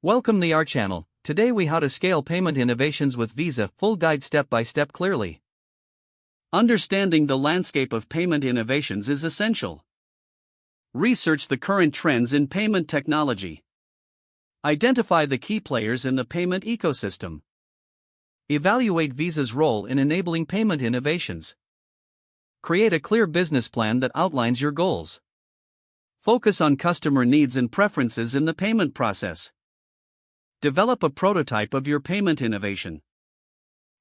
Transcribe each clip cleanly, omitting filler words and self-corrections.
Welcome to our channel. Today we how to scale payment innovations with Visa, full guide step by step clearly. Understanding the landscape of payment innovations is essential. Research the current trends in payment technology. Identify the key players in the payment ecosystem. Evaluate Visa's role in enabling payment innovations. Create a clear business plan that outlines your goals. Focus on customer needs and preferences in the payment process. Develop a prototype of your payment innovation.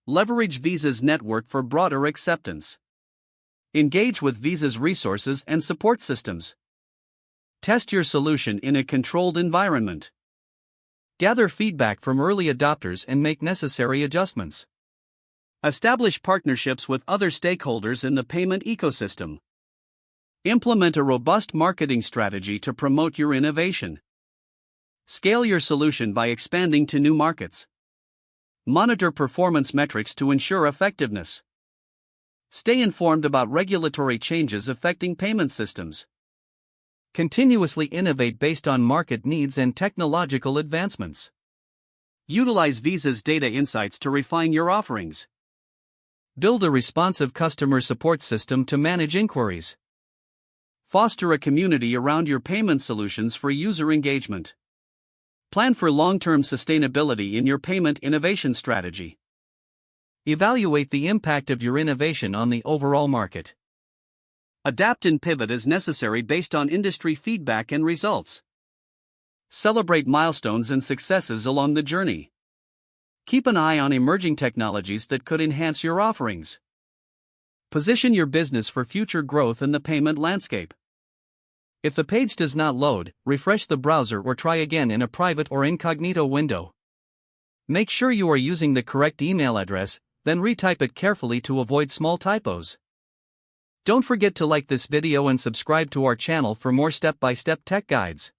Leverage Visa's network for broader acceptance. Engage with Visa's resources and support systems. Test your solution in a controlled environment. Gather feedback from early adopters and make necessary adjustments. Establish partnerships with other stakeholders in the payment ecosystem. Implement a robust marketing strategy to promote your innovation. Scale your solution by expanding to new markets. Monitor performance metrics to ensure effectiveness. Stay informed about regulatory changes affecting payment systems. Continuously innovate based on market needs and technological advancements. Utilize Visa's data insights to refine your offerings. Build a responsive customer support system to manage inquiries. Foster a community around your payment solutions for user engagement. Plan for long-term sustainability in your payment innovation strategy. Evaluate the impact of your innovation on the overall market. Adapt and pivot as necessary based on industry feedback and results. Celebrate milestones and successes along the journey. Keep an eye on emerging technologies that could enhance your offerings. Position your business for future growth in the payment landscape. If the page does not load, refresh the browser or try again in a private or incognito window. Make sure you are using the correct email address, then retype it carefully to avoid small typos. Don't forget to like this video and subscribe to our channel for more step-by-step tech guides.